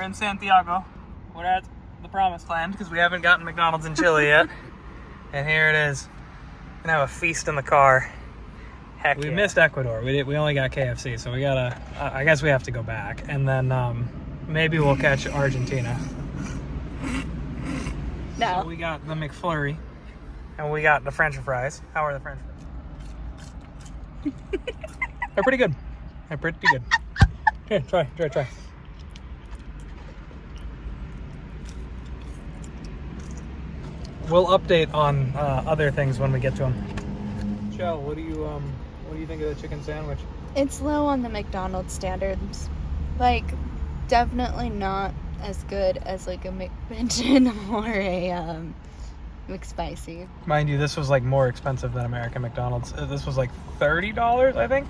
in Santiago. We're at the promised land because we haven't gotten McDonald's in Chile yet. And here it is. We're gonna have a feast in the car. Heck we missed Ecuador. We only got KFC, so we gotta. I guess we have to go back, and then maybe we'll catch Argentina. No. So we got the McFlurry, and we got the French fries. How are the French fries? They're pretty good. They're pretty good. Here, try. We'll update on other things when we get to them. Chell, what do you think of the chicken sandwich? It's low on the McDonald's standards. Like, definitely not as good as like a McPigeon or a McSpicy. Mind you, this was like more expensive than American McDonald's. This was like $30, I think,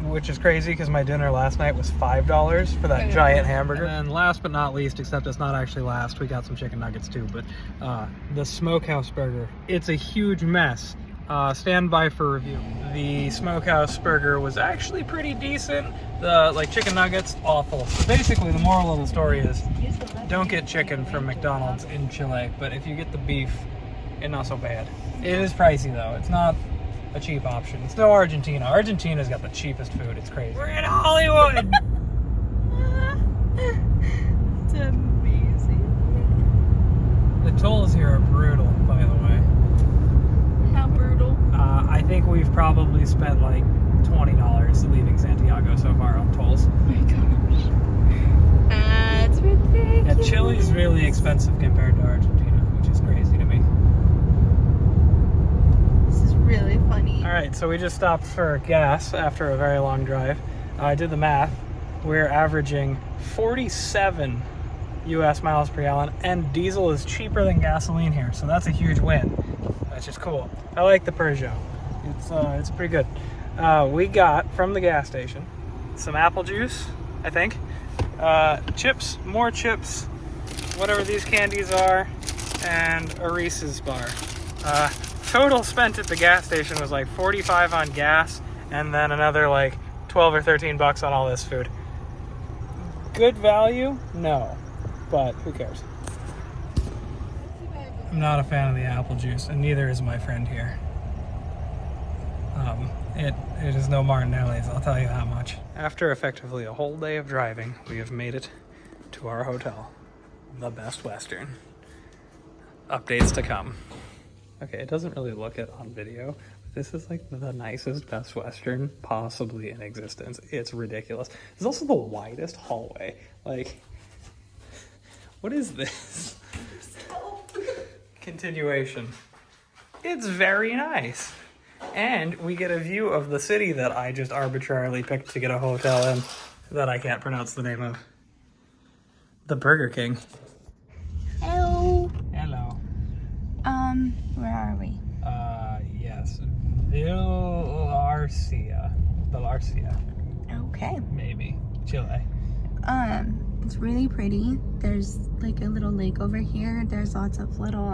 which is crazy because my dinner last night was $5 for that giant hamburger. And then last but not least, except it's not actually last, we got some chicken nuggets too, but the smokehouse burger. It's a huge mess. Stand by for review. The smokehouse burger was actually pretty decent. The chicken nuggets, awful. So basically the moral of the story is don't get chicken from McDonald's in Chile, but if you get the beef, it's not so bad. It is pricey though. It's not a cheap option. It's no Argentina. Argentina's got the cheapest food. It's crazy. We're in Hollywood! It's amazing. The tolls here are brutal, by the way. How brutal? I think we've probably spent like $20 leaving Santiago so far on tolls. Oh my gosh. That's ridiculous. Yeah, Chile's really expensive compared to Argentina, which is crazy to me. This is really funny. All right, so we just stopped for gas after a very long drive. I did the math. We're averaging 47 US miles per gallon, and diesel is cheaper than gasoline here, so that's a huge win. That's just cool. I like the Peugeot. It's pretty good. We got from the gas station some apple juice, I think, chips, more chips, whatever these candies are, and a Reese's bar. Total spent at the gas station was like $45 on gas, and then another like 12 or 13 bucks on all this food. Good value? No, but who cares? I'm not a fan of the apple juice, and neither is my friend here. It is no Martinelli's, I'll tell you that much. After effectively a whole day of driving, we have made it to our hotel, the Best Western. Updates to come. Okay, it doesn't really look it on video, but this is like the nicest Best Western possibly in existence. It's ridiculous. It's also the widest hallway. Like, what is this? Continuation. It's very nice. And we get a view of the city that I just arbitrarily picked to get a hotel in that I can't pronounce the name of. The Burger King. Hello. Hello. Where are we? Yes. Bilharcia. Okay. Maybe. Chile. It's really pretty. There's like a little lake over here. There's lots of little,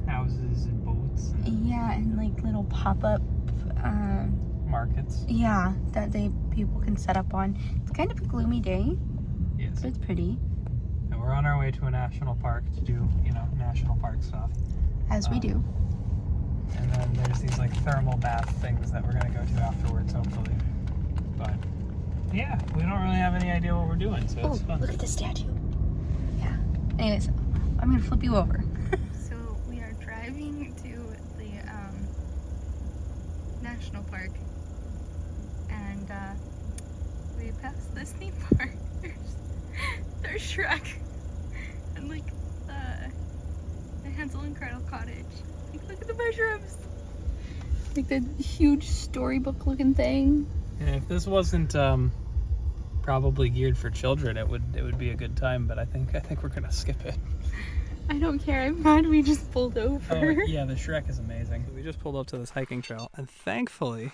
Houses and boats. yeah, and like little pop-up, Markets. yeah, that people can set up on. It's kind of a gloomy day, Yes. but it's pretty. And we're on our way to a national park to do, national park stuff. As we do. And then there's these like thermal bath things that we're gonna go to afterwards, hopefully. But yeah, we don't really have any idea what we're doing, so Oh, it's fun. look at the statue. Yeah. Anyways, I'm gonna flip you over. So we are driving to the national park, and we passed this theme park. There's Shrek, and like the Hansel and Gretel cottage. Like, look at the mushrooms. Like the huge storybook-looking thing. And if this wasn't probably geared for children, it would be a good time. But I think we're gonna skip it. I don't care. I'm mad we just pulled over. Oh yeah, the Shrek is amazing. We just pulled up to this hiking trail, and thankfully,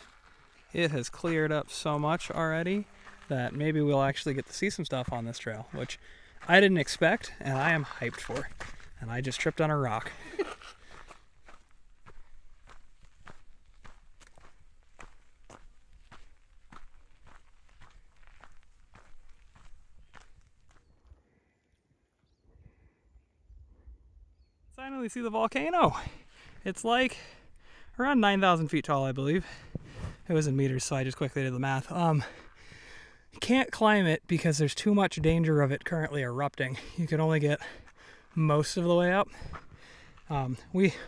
it has cleared up so much already that maybe we'll actually get to see some stuff on this trail, which I didn't expect, and I am hyped for. And I just tripped on a rock. Finally see the volcano. It's like around 9,000 feet tall, I believe. It was in meters, so I just quickly did the math. Can't climb it because there's too much danger of it currently erupting. You can only get most of the way up.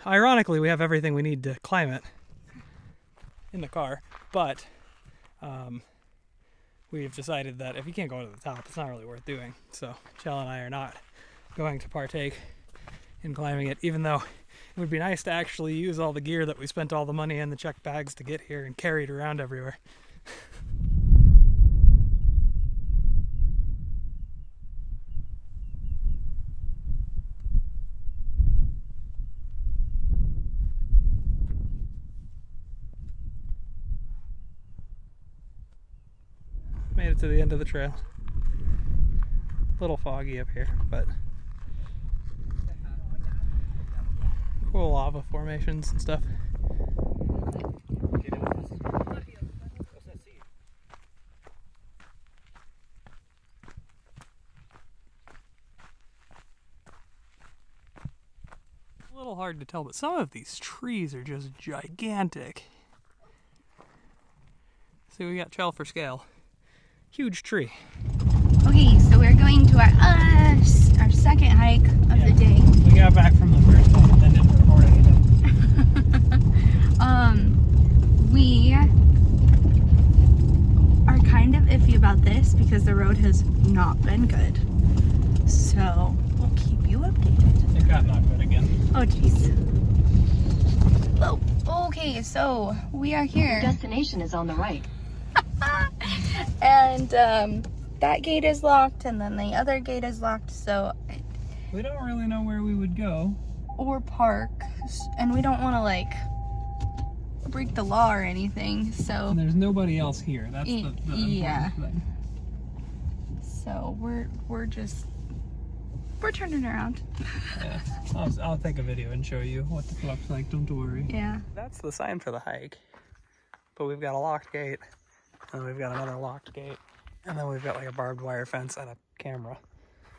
Ironically, we have everything we need to climb it in the car, but we've decided that if you can't go to the top, it's not really worth doing. So Chell and I are not going to partake in climbing it, even though it would be nice to actually use all the gear that we spent all the money in the checked bags to get here and carry it around everywhere. Made it to the end of the trail. A little foggy up here, but cool lava formations and stuff. A little hard to tell, but some of these trees are just gigantic. See, we got Chell for scale. Huge tree. Okay, so we're going to our second hike of the day. We got back from the first one and then didn't record anything. We are kind of iffy about this because the road has not been good. So we'll keep you updated. It got not good again. Oh jeez. Oh, okay, so we are here. Destination is on the right. And that gate is locked, and then the other gate is locked, so We don't really know where we would go. or park, and we don't want to like break the law or anything, so And there's nobody else here. That's the yeah. important thing. So we're turning around. Yeah. I'll take a video and show you what the looks like. Don't worry. Yeah. That's the sign for the hike. But we've got a locked gate, and we've got another locked gate, and then we've got like a barbed wire fence and a camera.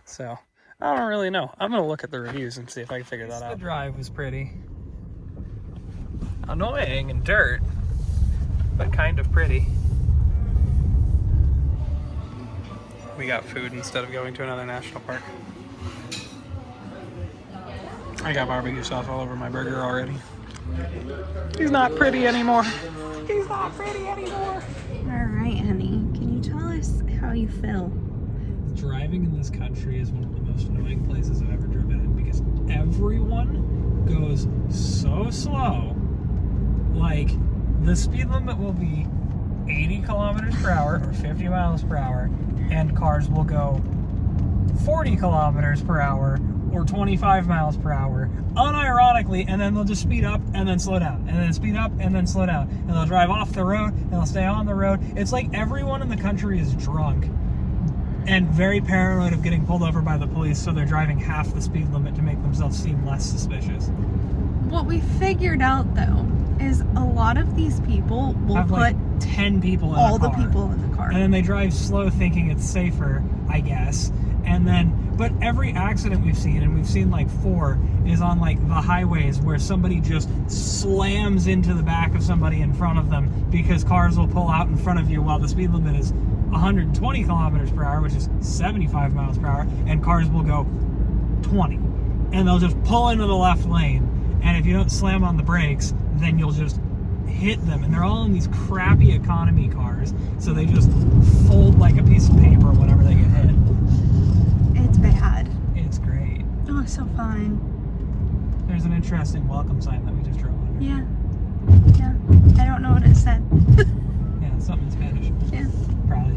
So I don't really know. I'm gonna look at the reviews and see if I can figure that out. The drive was pretty annoying and dirt, but kind of pretty. We got food instead of going to another national park. I got barbecue sauce all over my burger already. He's not pretty anymore. He's not pretty anymore. All right, honey. Can you tell us how you feel? Driving in this country is one of the most annoying places I've ever driven in because everyone goes so slow. Like, the speed limit will be 80 kilometers per hour or 50 miles per hour, and cars will go 40 kilometers per hour or 25 miles per hour, unironically, and then they'll just speed up and then slow down, and then speed up and then slow down, and they'll drive off the road and they'll stay on the road. It's like everyone in the country is drunk and very paranoid of getting pulled over by the police, so they're driving half the speed limit to make themselves seem less suspicious. What we figured out though is a lot of these people will Have put like 10 people in all a the car. people in the car. And then they drive slow thinking it's safer, I guess. And then, but every accident we've seen, and we've seen like 4, is on like the highways where somebody just slams into the back of somebody in front of them because cars will pull out in front of you while the speed limit is 120 kilometers per hour, which is 75 miles per hour, and cars will go 20. And they'll just pull into the left lane. And if you don't slam on the brakes, then you'll just hit them. And they're all in these crappy economy cars, so they just fold like a piece of paper whenever they get hit. It's bad. It's great. Oh, so fun. There's an interesting welcome sign that we just drove under. Yeah. Yeah. I don't know what it said. Yeah, something in Spanish. Yeah. Probably.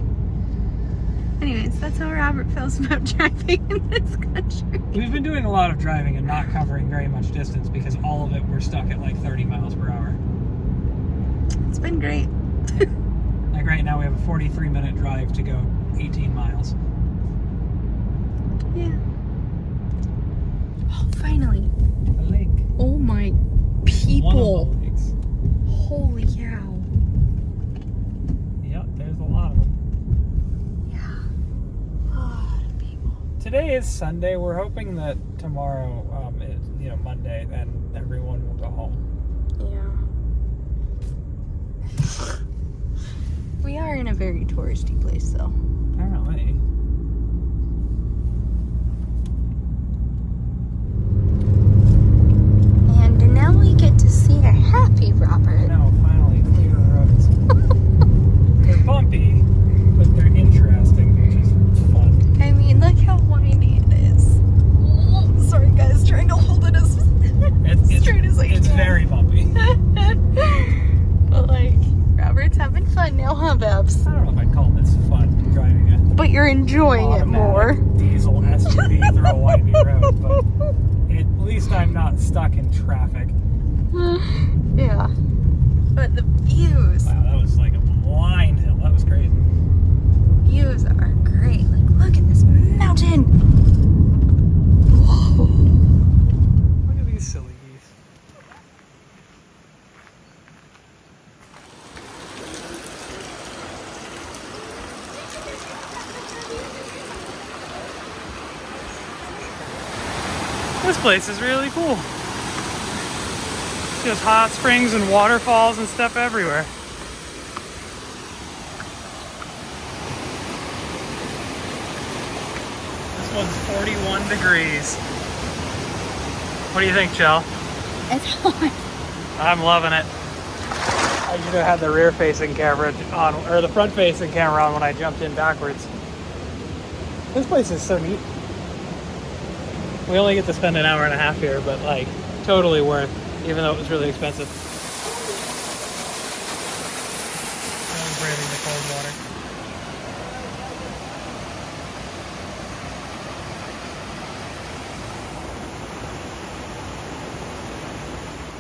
Anyways, that's how Robert feels about driving in this country. We've been doing a lot of driving and not covering very much distance because all of it we're stuck at like 30 miles per hour. It's been great. Like right now we have a 43-minute drive to go 18 miles. Yeah. Oh, finally. A lake. Oh my One people. of the lakes. Holy cow. Yep, there's a lot of them. Yeah. A lot of people. today is Sunday. We're hoping that tomorrow is, Monday, and everyone will go home. Yeah. We are in a very touristy place, though. Apparently. And now we get to see a happy Robert. Now, finally, clear roads. They're bumpy, but they're interesting, which is fun. I mean, look how windy it is. Sorry, guys, trying to hold it as straight as I can. It's very bumpy. But, like, Robert's having fun now, huh, Babs? I don't know if I'd call this fun, driving it. But you're enjoying it more. Diesel SUV through a windy road, but at least I'm not stuck in traffic. Yeah. But the views. Wow, that was like a blind hill. That was crazy. Views are great. Like, look at this mountain. Whoa. Look at these silly geese. This place is really cool. There's hot springs and waterfalls and stuff everywhere. This one's 41 degrees. What do you think, Chell? It's hot. I'm loving it. I should have had the rear facing camera on, or the front facing camera on when I jumped in backwards. This place is so neat. We only get to spend an hour and a half here, but like totally worth, even though it was really expensive. I'm braving the cold water.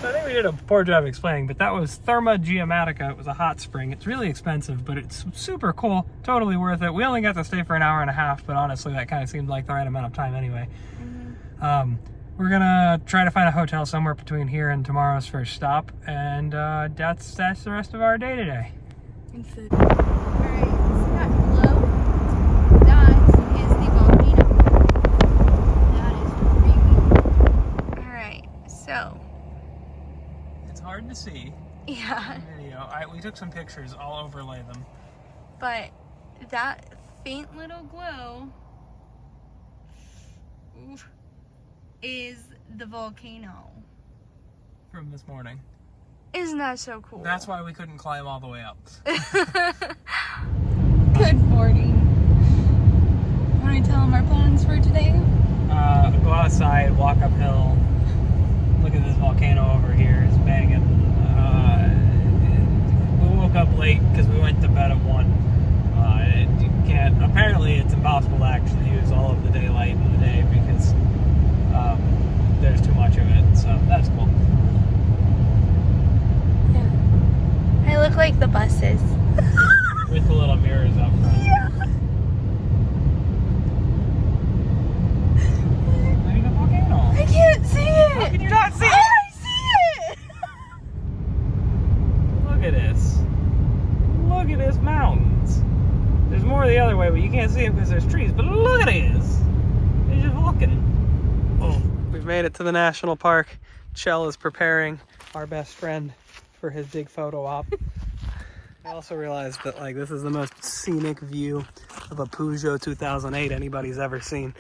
So I think we did a poor job explaining, but that was Therma Geomatica. It was a hot spring. It's really expensive, but it's super cool. Totally worth it. We only got to stay for an hour and a half, but honestly, that kind of seemed like the right amount of time anyway. We're gonna try to find a hotel somewhere between here and tomorrow's first stop, and that's the rest of our day today. And food. Alright, see that glow? That is the volcano. That is creepy. Alright, so. It's hard to see Yeah. in the video. We took some pictures, I'll overlay them. But that faint little glow is the volcano. From this morning. Isn't that so cool? That's why we couldn't climb all the way up. Good morning. Want to tell them our plans for today? Go outside, walk uphill. Look at this volcano over here. It's banging. We woke up late because we went to bed at 1. Apparently it's impossible to actually use all of the daylight in the day because there's too much of it, so that's cool. Yeah. I look like the buses. With the little mirrors up front. Yeah. Look at the volcano. I can't see it. How can you not see it? I see it. Look at this. Look at this mountains. There's more the other way, but you can't see them because there's trees. But look at this. You just look at it. Oh, we've made it to the national park. Chell is preparing our best friend for his big photo op. I also realized that like this is the most scenic view of a Peugeot 2008 anybody's ever seen.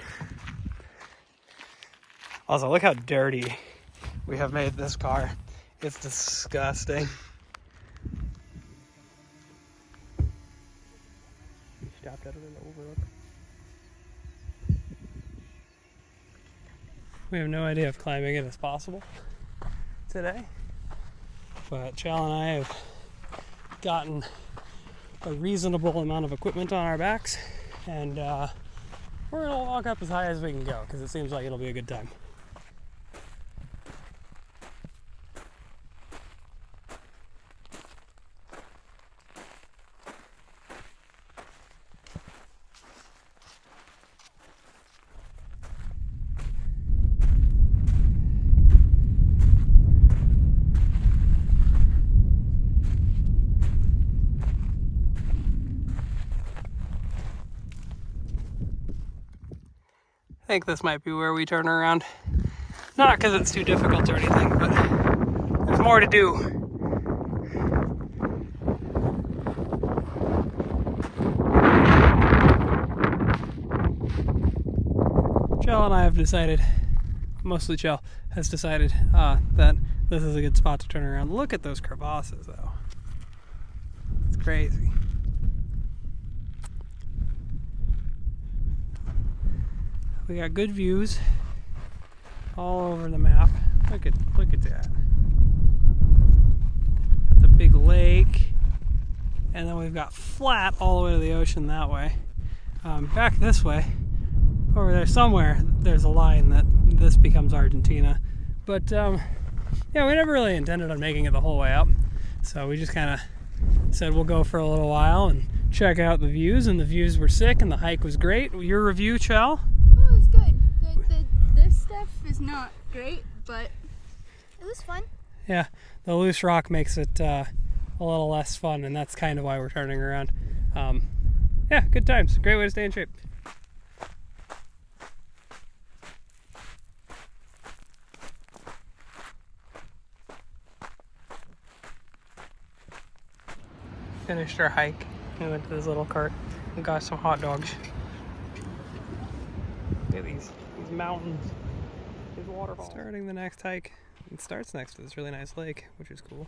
Also, look how dirty we have made this car. It's disgusting. We stopped at an overlook. We have no idea if climbing it is possible today, but Chell and I have gotten a reasonable amount of equipment on our backs, and we're gonna walk up as high as we can go because it seems like it'll be a good time. think this might be where we turn around. Not because it's too difficult or anything, but there's more to do. Chell and I have decided, mostly Chell, has decided that this is a good spot to turn around. Look at those crevasses though. It's crazy. We got good views all over the map. Look at that. Got the big lake, and then we've got flat all the way to the ocean that way. Back this way, over there somewhere, there's a line that this becomes Argentina. But yeah, we never really intended on making it the whole way up, so we just kind of said we'll go for a little while and check out the views, and the views were sick and the hike was great. Your review, Chell? Oh, it was good. This stuff is not great, but it was fun. Yeah, the loose rock makes it a little less fun, and that's kind of why we're turning around. Yeah, good times. Great way to stay in shape. Finished our hike. We went to this little cart and got some hot dogs. Look at these mountains, these waterfalls. Starting the next hike, it starts next to this really nice lake, which is cool.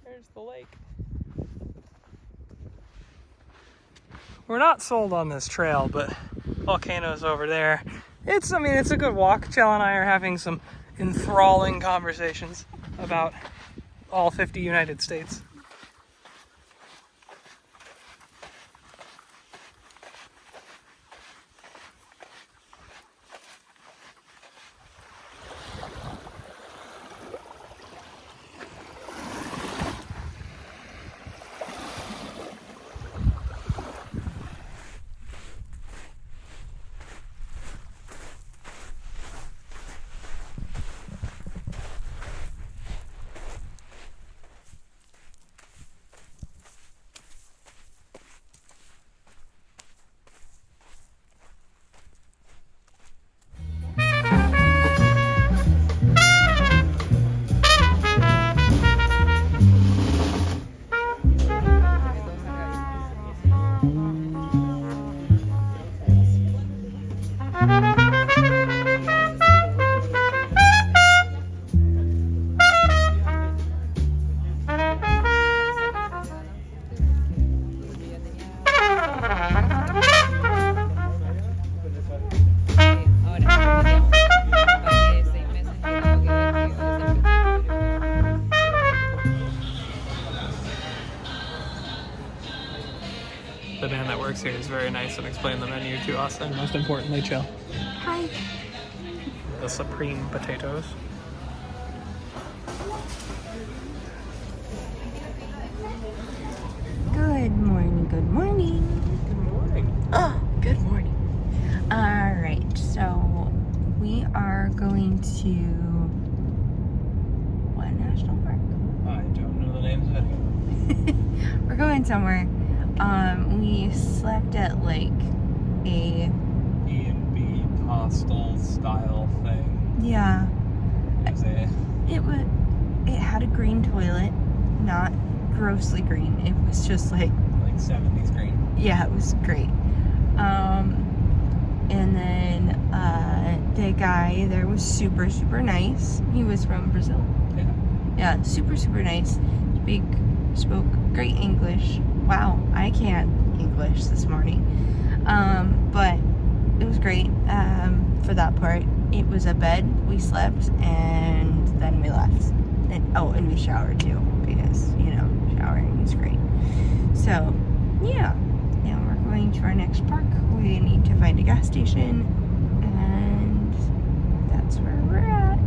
There's the lake. We're not sold on this trail, but volcano's over there. It's a good walk. Chell and I are having some enthralling conversations about all 50 United States. The man that works here is very nice and explained the menu to us, and most importantly, Chell. Hi. The supreme potatoes. Good morning, good morning. Good morning. Oh, good morning. All right, so we are going to what national park? I don't know the names of it. We're going somewhere. We slept at like a B&B hostel style thing. yeah. It It had a green toilet, not grossly green. It was just like 70s green. yeah, it was great. And then the guy there was super nice. He was from Brazil. Yeah, super nice. Spoke great English. Wow, I can't English this morning. But it was great for that part. It was a bed, we slept, and then we left. And we showered too, because, showering is great. So, yeah. Now we're going to our next park. We need to find a gas station, and that's where we're at.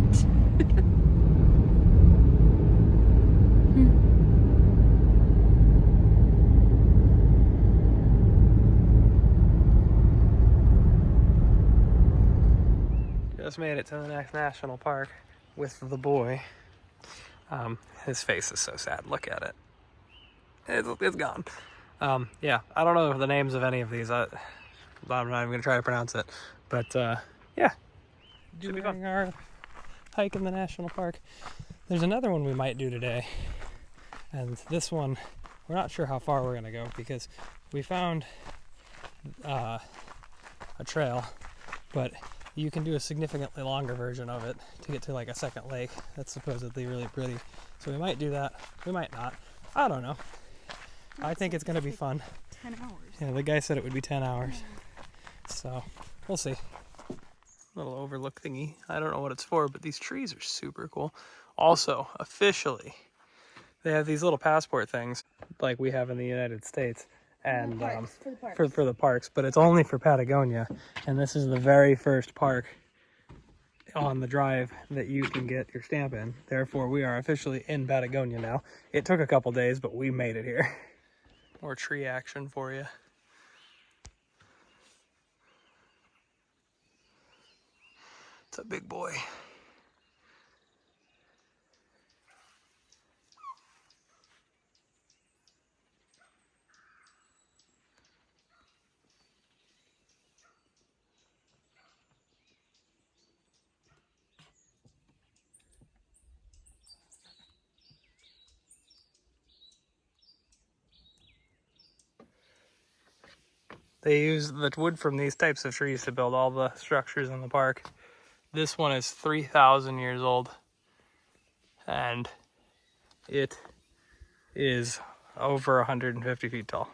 Just made it to the next national park with the boy. His face is so sad. Look at it. It's gone. Yeah, I don't know the names of any of these. I'm not even going to try to pronounce it. But, yeah. Should be fun. Our hike in the national park. There's another one we might do today. And this one, we're not sure how far we're going to go because we found a trail, but you can do a significantly longer version of it to get to like a second lake that's supposedly really pretty. So we might do that. We might not. I don't know. I think it's going to be fun. 10 hours. Yeah, the guy said it would be 10 hours. So we'll see. Little overlook thingy. I don't know what it's for, but these trees are super cool. Also, officially, they have these little passport things like we have in the United States. And for the parks, but it's only for Patagonia, and this is the very first park on the drive that you can get your stamp in. Therefore, we are officially in Patagonia now. It took a couple days, but we made it here. More tree action for you. It's a big boy. They use the wood from these types of trees to build all the structures in the park. This one is 3,000 years old, and it is over 150 feet tall.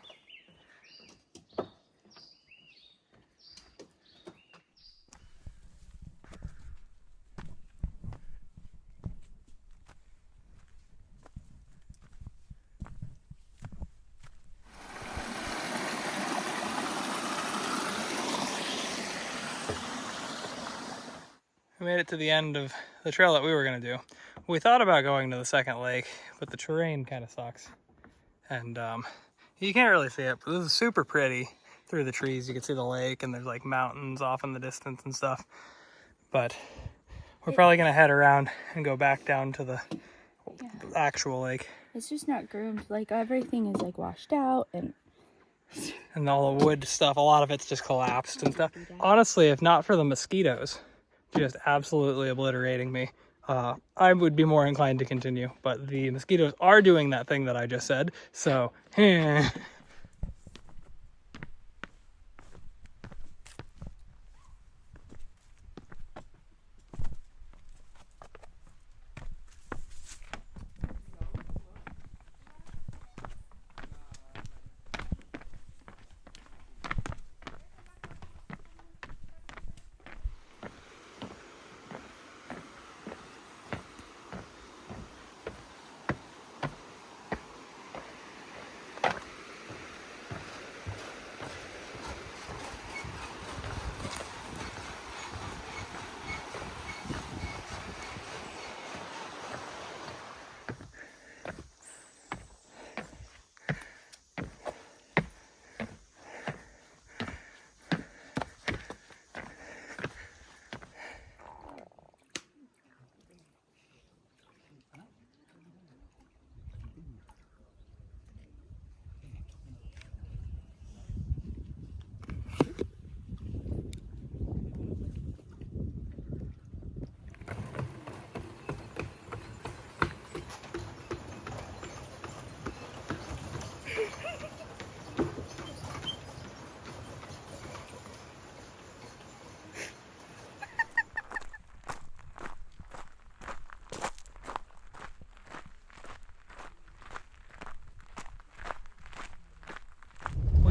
We made it to the end of the trail that we were going to do. We thought about going to the second lake, but the terrain kind of sucks. And you can't really see it, but this is super pretty through the trees. You can see the lake, and there's like mountains off in the distance and stuff. But we're probably going to head around and go back down to the actual lake. It's just not groomed. Like, everything is like washed out, and all the wood stuff, a lot of it's just collapsed and stuff. Honestly, if not for the mosquitoes just absolutely obliterating me, I would be more inclined to continue, but the mosquitoes are doing that thing that I just said, so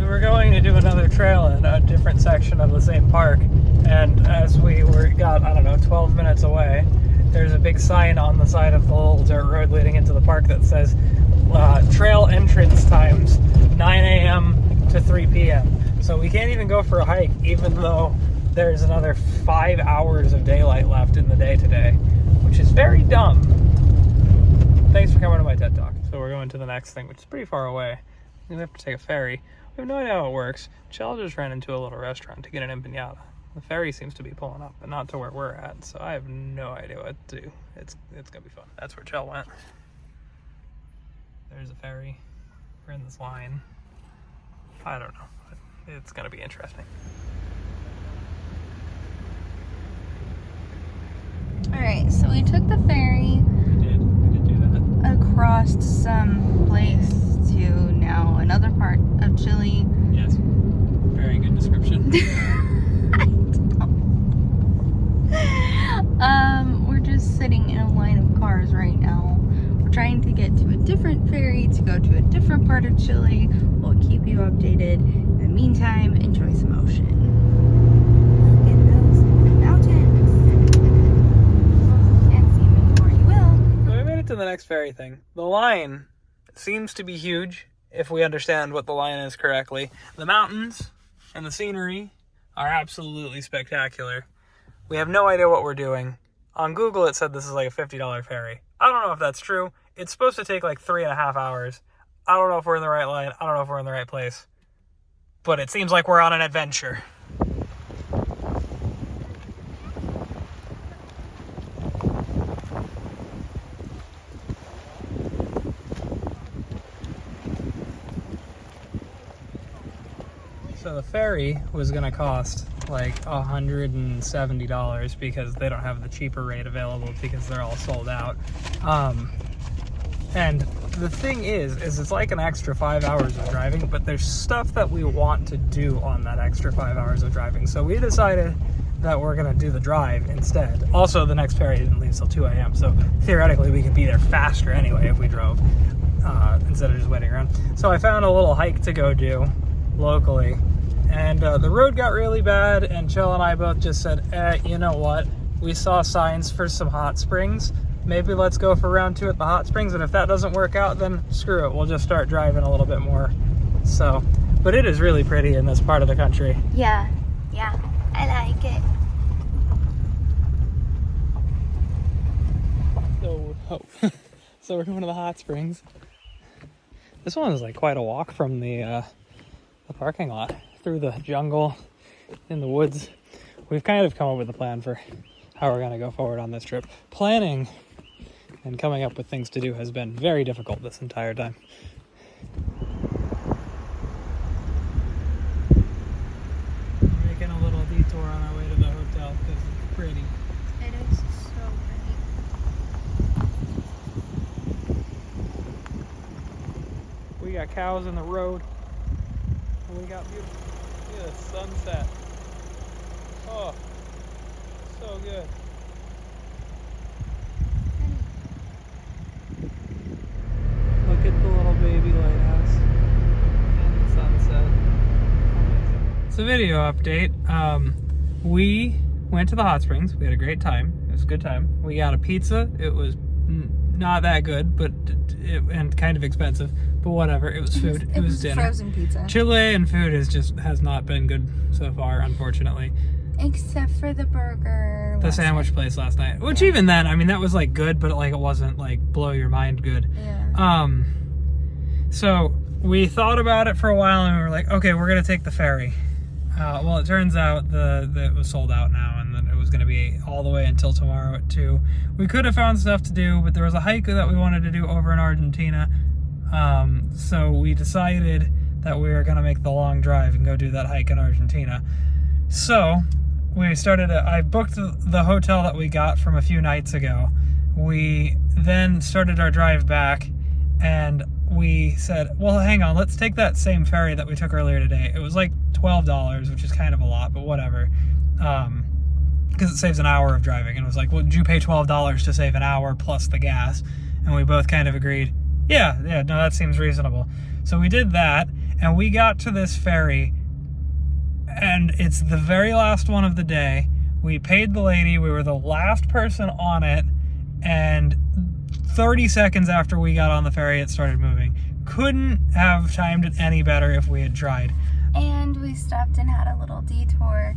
we're going to do another trail in a different section of the same park, and as we got, I don't know, 12 minutes away, there's a big sign on the side of the little dirt road leading into the park that says trail entrance times 9 a.m. to 3 p.m. So we can't even go for a hike, even though there's another 5 hours of daylight left in the day today, which is very dumb. Thanks for coming to my TED Talk. So we're going to the next thing, which is pretty far away. We have to take a ferry. We have no idea how it works. Chell just ran into a little restaurant to get an empanada. The ferry seems to be pulling up, but not to where we're at, so I have no idea what to do. It's gonna be fun. That's where Chell went. There's a ferry. We're in this line. I don't know. It's gonna be interesting. Alright, so we took the ferry. We did do that. Across some place to now another part of Chile. Yes. Very good description. We're just sitting in a line of cars right now. We're trying to get to a different ferry to go to a different part of Chile. We'll keep you updated. In the meantime, enjoy some ocean. Look at those mountains. You can't see them anymore, you will. So we made it to the next ferry thing. The line seems to be huge, if we understand what the line is correctly. The mountains and the scenery are absolutely spectacular. We have no idea what we're doing. On Google, it said this is like a $50 ferry. I don't know if that's true. It's supposed to take like 3.5 hours. I don't know if we're in the right line. I don't know if we're in the right place. But it seems like we're on an adventure. So the ferry was going to cost like $170 because they don't have the cheaper rate available because they're all sold out. And the thing is it's like an extra 5 hours of driving, but there's stuff that we want to do on that extra 5 hours of driving. So we decided that we're going to do the drive instead. Also, the next ferry didn't leave till 2 a.m. So theoretically we could be there faster anyway if we drove instead of just waiting around. So I found a little hike to go do locally. And the road got really bad, and Chell and I both just said, you know what? We saw signs for some hot springs. Maybe let's go for round 2 at the hot springs, and if that doesn't work out, then screw it. We'll just start driving a little bit more. So, but it is really pretty in this part of the country. Yeah, I like it. So we're going to the hot springs. This one is like quite a walk from the parking lot. Through the jungle, in the woods. We've kind of come up with a plan for how we're going to go forward on this trip. Planning and coming up with things to do has been very difficult this entire time. We're making a little detour on our way to the hotel because it's pretty. It is so pretty. We got cows in the road. And we got beautiful. Look at the sunset. Oh, so good. Look at the little baby lighthouse and the sunset. It's a video update. We went to the hot springs. We had a great time. It was a good time. We got a pizza. It was not that good, but and kind of expensive. But whatever, it was food. It was dinner. Frozen pizza. Chilean food has not been good so far, unfortunately. Except for the burger. The sandwich place last night, which even then, I mean, that was like good, but like it wasn't like blow your mind good. Yeah. So we thought about it for a while, and we were like, okay, we're gonna take the ferry. Well, it turns out that it was sold out now, and then it was gonna be all the way until tomorrow at 2. We could have found stuff to do, but there was a hike that we wanted to do over in Argentina. So we decided that we were going to make the long drive and go do that hike in Argentina. So we started, I booked the hotel that we got from a few nights ago. We then started our drive back, and we said, well, hang on, let's take that same ferry that we took earlier today. It was like $12, which is kind of a lot, but whatever. Because it saves an hour of driving. And it was like, well, did you pay $12 to save an hour plus the gas? And we both kind of agreed, yeah, no, that seems reasonable. So we did that, and we got to this ferry, and it's the very last one of the day. We paid the lady, we were the last person on it, and 30 seconds after we got on the ferry, it started moving. couldn't have timed it any better if we had tried. And we stopped and had a little detour.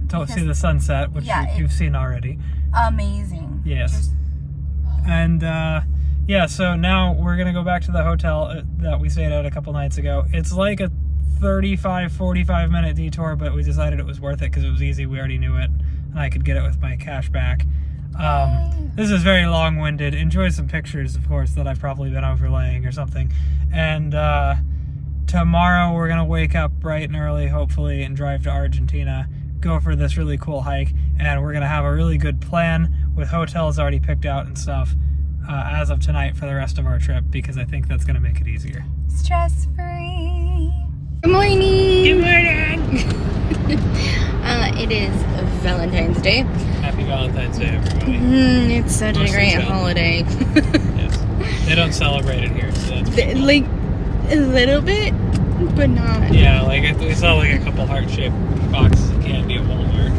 To see the sunset, which you've seen already. Amazing. Yes. And yeah, so now we're going to go back to the hotel that we stayed at a couple nights ago. It's like a 45 minute detour, but we decided it was worth it because it was easy. We already knew it, and I could get it with my cash back. This is very long-winded. Enjoy some pictures, of course, that I've probably been overlaying or something. And tomorrow we're going to wake up bright and early, hopefully, and drive to Argentina, go for this really cool hike, and we're going to have a really good plan with hotels already picked out and stuff as of tonight for the rest of our trip, because I think that's going to make it easier. Stress-free. Good morning. Good morning. It is Valentine's Day. Happy Valentine's Day, everybody. It's such a great holiday. Yes. They don't celebrate it here, so that's Like, a little bit, but not. yeah, like we saw like a couple heart-shaped boxes of candy at Walmart,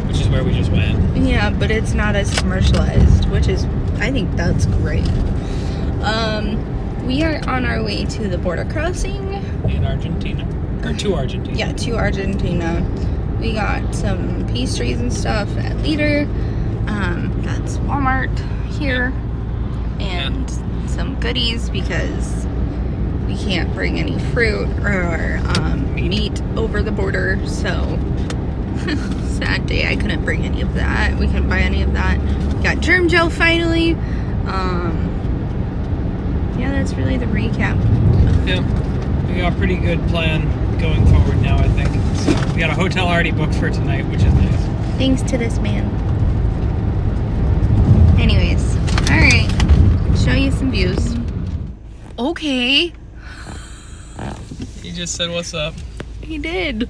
which is where we just went. Yeah, but it's not as commercialized, which is, I think that's great. We are on our way to the border crossing. In Argentina. Or to Argentina. Yeah, to Argentina. We got some pastries and stuff at Leader. That's Walmart here. And some goodies because we can't bring any fruit or meat over the border. So, sad day. I couldn't bring any of that. We couldn't buy any of that. We got germ gel finally. Yeah, that's really the recap. Yeah. We got a pretty good plan going forward now, I think. So we got a hotel already booked for tonight, which is nice. Thanks to this man. Anyways, alright. Show you some views. Okay. He just said, "What's up?" He did.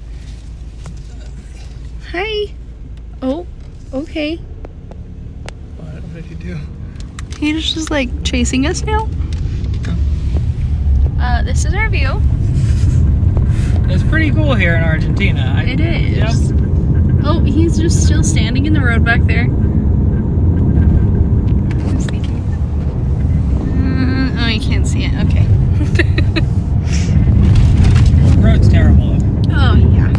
Hi. Oh, okay. What did he do? He's just like chasing us now. This is our view. It's pretty cool here in Argentina. It is. Yep. Oh, he's just still standing in the road back there. Just thinking. Oh, you can't see it. Okay. The road's terrible though. Oh, yeah.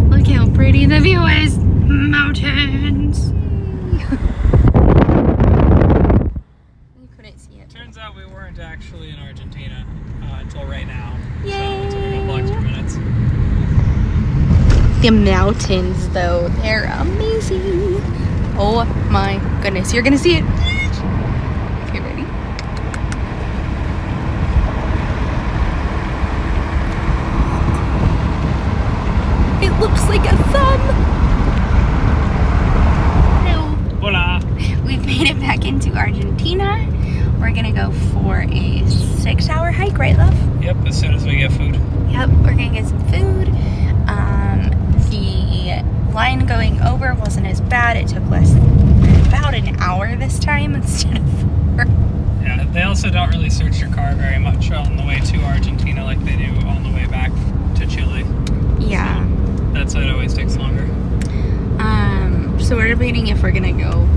Look how pretty the view is. Mountains. You couldn't see it. Turns out we weren't actually in Argentina until right now. Yay. So it took a couple extra minutes. The mountains, though, they're amazing. Oh my goodness. You're gonna see it. Okay, ready? It looks like a thumb. No. Hola. We've made it back into Argentina. We're gonna go for a 6-hour hike, right, love? Yep, as soon as we get food. Yep, we're gonna get some food. The line going over wasn't as bad. It took about an hour this time instead of 4. Yeah, they also don't really search your car very much on the way to Argentina like they do on the way back to Chile. Yeah. So that side always takes longer. So we're debating if we're gonna go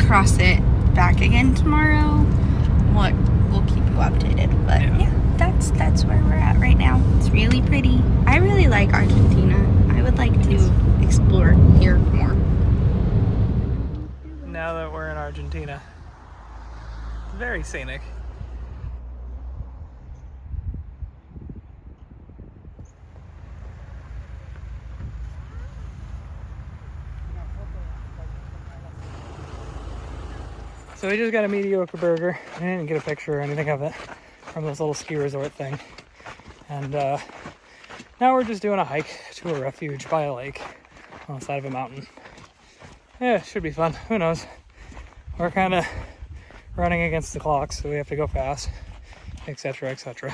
cross it back again tomorrow. We'll keep you updated. But yeah, that's where we're at right now. It's really pretty. I really like Argentina. I would like to explore here more. Now that we're in Argentina, it's very scenic. So we just got a mediocre burger. I didn't get a picture or anything of it from this little ski resort thing. And now we're just doing a hike to a refuge by a lake on the side of a mountain. Yeah, it should be fun. Who knows? We're kind of running against the clock, so we have to go fast, etc., etc.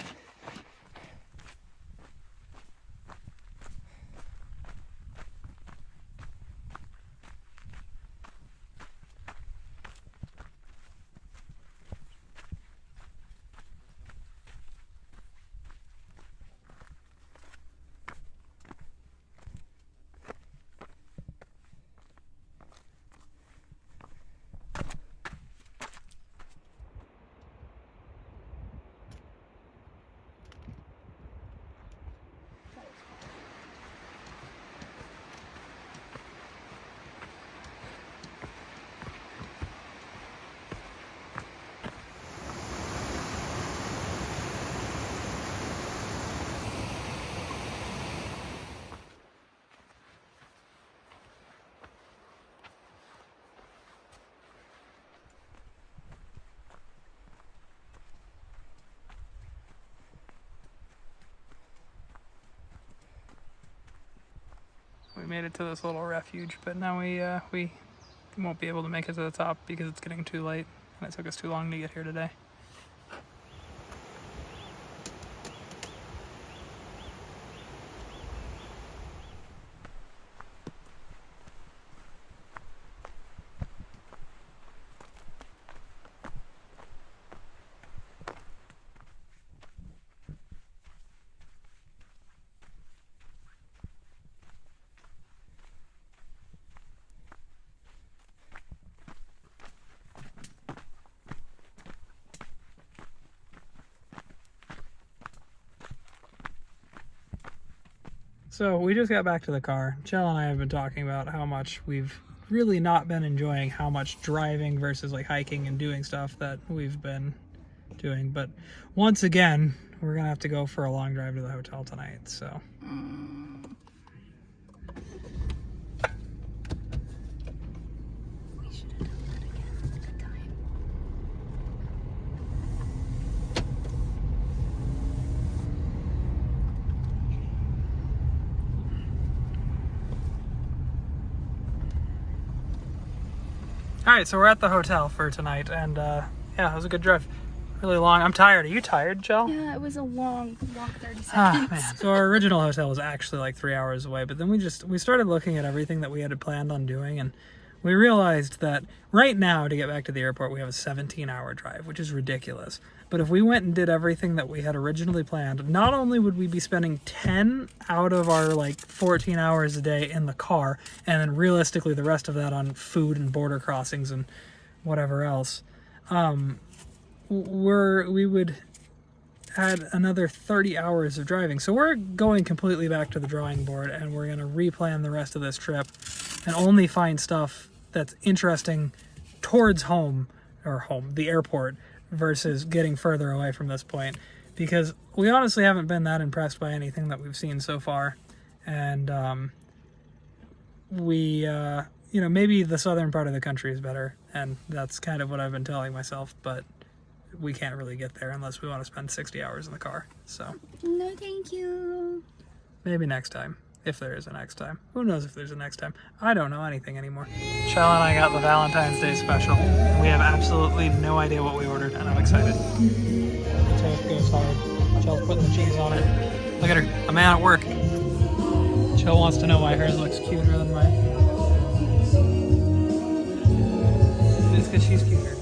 we made it to this little refuge, but now we won't be able to make it to the top because it's getting too late and it took us too long to get here today. So we just got back to the car. Chell and I have been talking about how much we've really not been enjoying how much driving versus like hiking and doing stuff that we've been doing. But once again, we're gonna have to go for a long drive to the hotel tonight, so. We should have done that again. Good time. All right, so we're at the hotel for tonight, and yeah, it was a good drive. Really long. I'm tired. Are you tired, Chell? Yeah, it was a long walk, 30 seconds. Ah, man. So our original hotel was actually like 3 hours away, but then we started looking at everything that we had planned on doing, and we realized that right now to get back to the airport, we have a 17-hour drive, which is ridiculous. But if we went and did everything that we had originally planned, not only would we be spending 10 out of our like 14 hours a day in the car, and then realistically the rest of that on food and border crossings and whatever else, we would add another 30 hours of driving. So we're going completely back to the drawing board, and we're going to replan the rest of this trip and only find stuff that's interesting towards the airport, versus getting further away from this point, because we honestly haven't been that impressed by anything that we've seen so far. And maybe the southern part of the country is better, and that's kind of what I've been telling myself, but we can't really get there unless we want to spend 60 hours in the car. So No, thank you. maybe next time, if there is a next time. Who knows if there's a next time? I don't know anything anymore. Chell and I got the Valentine's Day special. We have absolutely no idea what we ordered, and I'm excited. Toast goes hard. Chell's putting the cheese on it. Look at her, a man at work. Chell wants to know why hers looks cuter than mine. It's because she's cuter.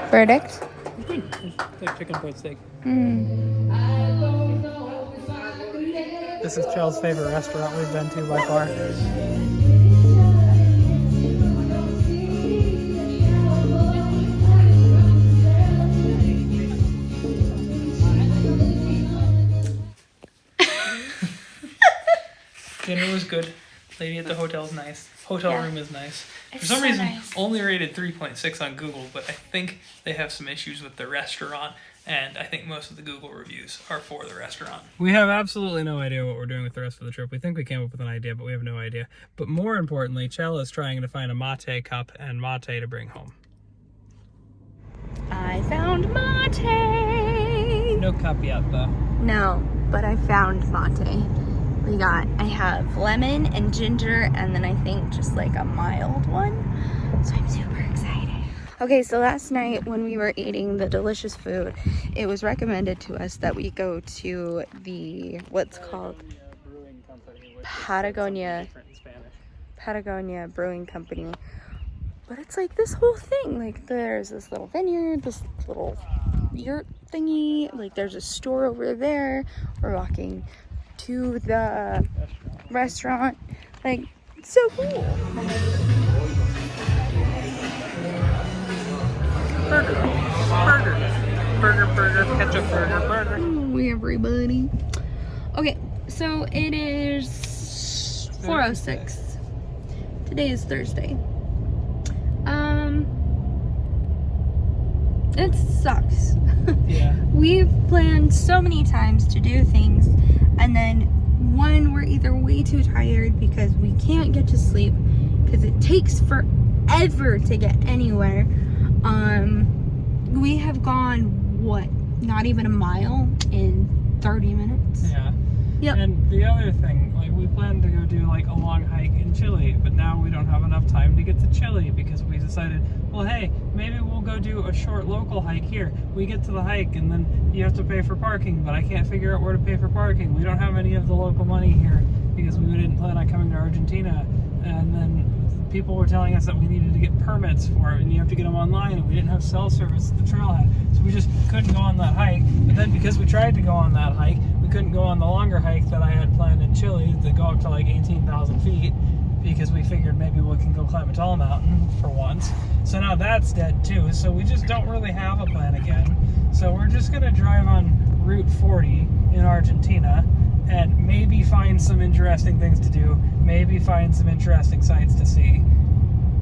Verdict? It's like chicken fried steak. Mm. This is Chell's favorite restaurant we've been to by far. Dinner was good. Lady at the hotel's nice. Hotel room is nice. For some reason, only rated 3.6 on Google, but I think they have some issues with the restaurant, and I think most of the Google reviews are for the restaurant. We have absolutely no idea what we're doing with the rest of the trip. We think we came up with an idea, but we have no idea. But more importantly, Chell is trying to find a mate cup and mate to bring home. I found mate. No cup yet, though. No, but I found mate. I have lemon and ginger, and then I think just like a mild one. So I'm super excited. Okay, so last night when we were eating the delicious food, it was recommended to us that we go to the, what's called Patagonia Brewing Company. But it's like this whole thing, like there's this little vineyard, this little yurt thingy, like there's a store over there. We're walking to the restaurant. Like, it's so cool. Burger, ketchup burger. Oh, everybody. Okay, so it is 4:06. Today is Thursday. It sucks. Yeah. We've planned so many times to do things, and then one, we're either way too tired because we can't get to sleep because it takes forever to get anywhere. We have gone, what, not even a mile in 30 minutes? Yeah. Yep. And the other thing, like we planned to go do like a long hike in Chile, but now we don't have enough time to get to Chile because we decided, well, hey, maybe we'll go do a short local hike here. We get to the hike and then you have to pay for parking, but I can't figure out where to pay for parking. We don't have any of the local money here because we didn't plan on coming to Argentina. And then people were telling us that we needed to get permits for it and you have to get them online, and we didn't have cell service at the trailhead. So we just couldn't go on that hike. But then because we tried to go on that hike, we couldn't go on the longer hike that I had planned in Chile to go up to like 18,000 feet because we figured maybe we can go climb a tall mountain for once. So now that's dead too. So we just don't really have a plan again. So we're just gonna drive on Route 40 in Argentina and maybe find some interesting things to do, maybe find some interesting sights to see.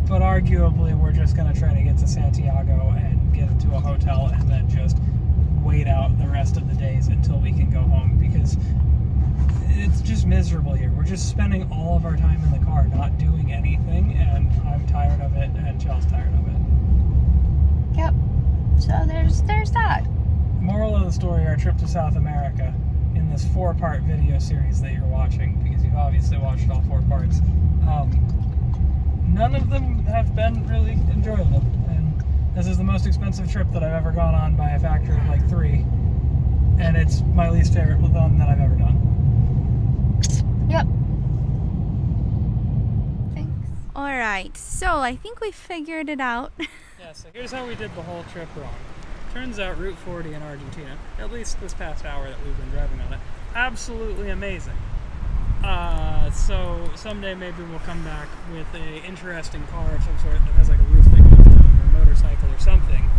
But arguably we're just gonna try to get to Santiago and get into a hotel and then just wait out the rest of the days until we can go home, because it's just miserable here. We're just spending all of our time in the car not doing anything, and I'm tired of it and Chell's tired of it. Yep. So there's that. Moral of the story, our trip to South America in this 4-part video series that you're watching, because you've obviously watched all 4 parts, none of them have been really enjoyable, and this is the most expensive trip that I've ever gone on by a factor of like 3, and it's my least favorite one that I've ever done. Yep. Thanks. Alright, so I think we figured it out. Yeah, so here's how we did the whole trip wrong. Turns out Route 40 in Argentina, at least this past hour that we've been driving on it, absolutely amazing. So someday maybe we'll come back with a interesting car of some sort that has like a roof that goes down, or a motorcycle or something,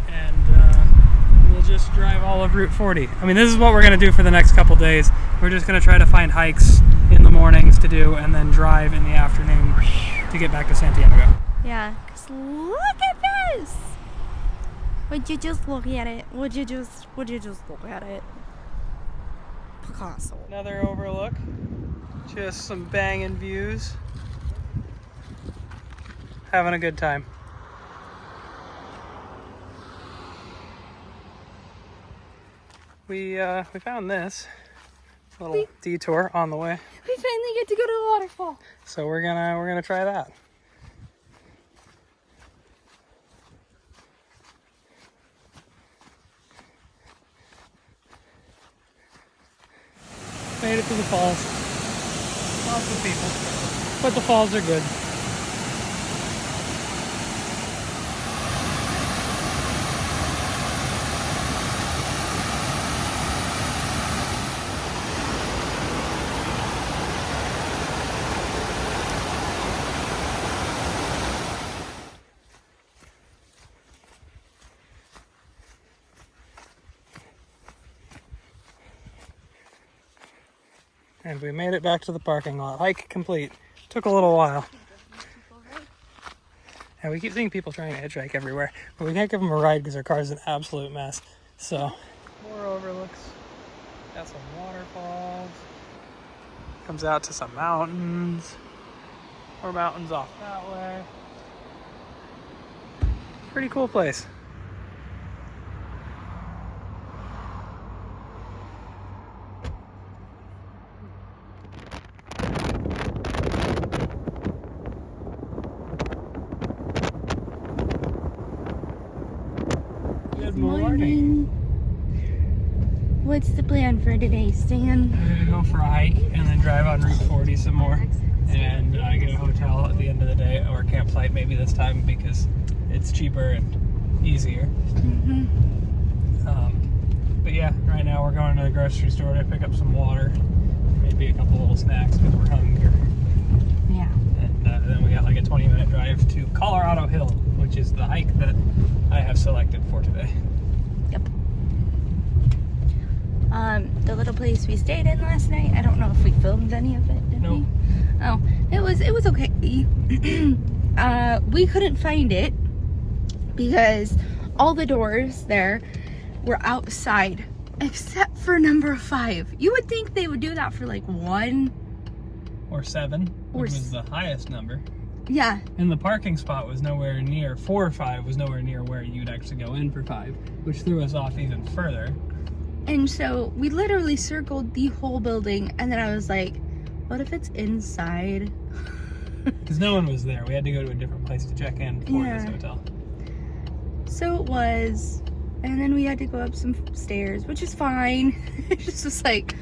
and we'll just drive all of Route 40. I mean, this is what we're going to do for the next couple days. We're just going to try to find hikes in the mornings to do and then drive in the afternoon to get back to Santiago. Yeah, 'cause look at this! Would you just look at it? Would you just look at it? Picasso. Another overlook. Just some banging views. Having a good time. We found this little detour on the way. We finally get to go to the waterfall. So we're gonna try that. Made it to the falls. Lots of people, but the falls are good. And we made it back to the parking lot. Hike complete. Took a little while. And we keep seeing people trying to hitchhike everywhere, but we can't give them a ride because our car's an absolute mess. So, more overlooks. Got some waterfalls. Comes out to some mountains. More mountains off that way. Pretty cool place. Good morning. What's the plan for today, Stan? We're gonna go for a hike and then drive on Route 40 some more, and get a hotel at the end of the day, or a campsite maybe this time because it's cheaper and easier. Mm-hmm. But yeah, right now we're going to the grocery store to pick up some water, maybe a couple little snacks because we're hungry. Yeah. And then we got like a 20-minute drive to Colorado Hill, which is the hike that I have selected for today. Yep. The little place we stayed in last night, I don't know if we filmed any of it, did Nope. we? Oh, it was okay. We couldn't find it because all the doors there were outside except for number 5. You would think they would do that for like 1 or 7, Or which was the highest number. Yeah. And the parking spot was nowhere near, 4 or 5 was nowhere near where you'd actually go in for 5, which threw us off even further. And so we literally circled the whole building, and then I was like, what if it's inside? Because no one was there. We had to go to a different place to check in for this hotel. So it was, and then we had to go up some stairs, which is fine. It's just like,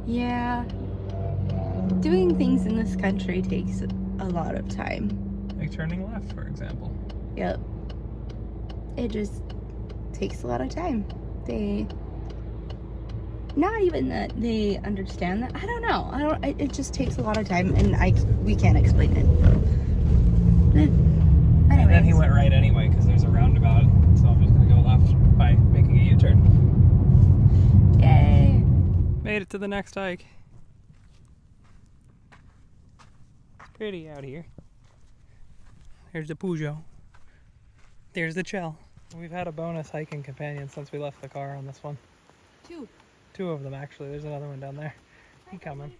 yeah. Doing things in this country takes a lot of time. Like turning left, for example. Yep. It just takes a lot of time. Not even that they understand that. I don't know. It just takes a lot of time, and we can't explain it. And then he went right anyway because there's a roundabout, so I'm just gonna go left by making a U-turn. Yay! Made it to the next hike. It's pretty out here. There's the Peugeot. There's the Chell. We've had a bonus hiking companion since we left the car on this one. Two of them, actually. There's another one down there. He coming.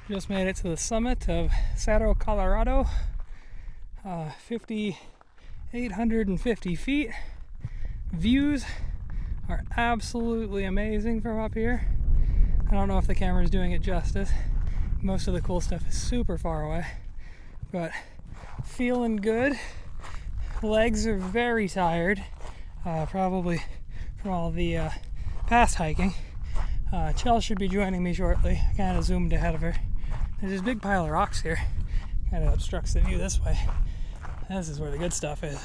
Just made it to the summit of Cerro Colorado, 5,850 feet. Views are absolutely amazing from up here. I don't know if the camera's doing it justice. Most of the cool stuff is super far away, but feeling good. Legs are very tired, probably from all the past hiking. Chell should be joining me shortly. I kind of zoomed ahead of her. There's this big pile of rocks here. Kind of obstructs the view this way. This is where the good stuff is.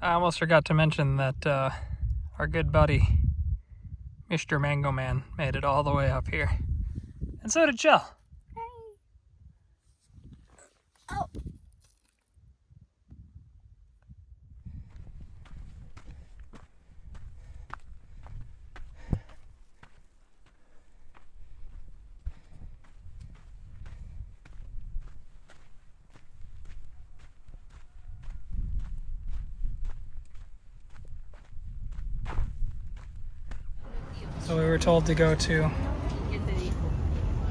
I almost forgot to mention that our good buddy, Mr. Mango Man, made it all the way up here. And so did Chell. Oh. So we were told to go to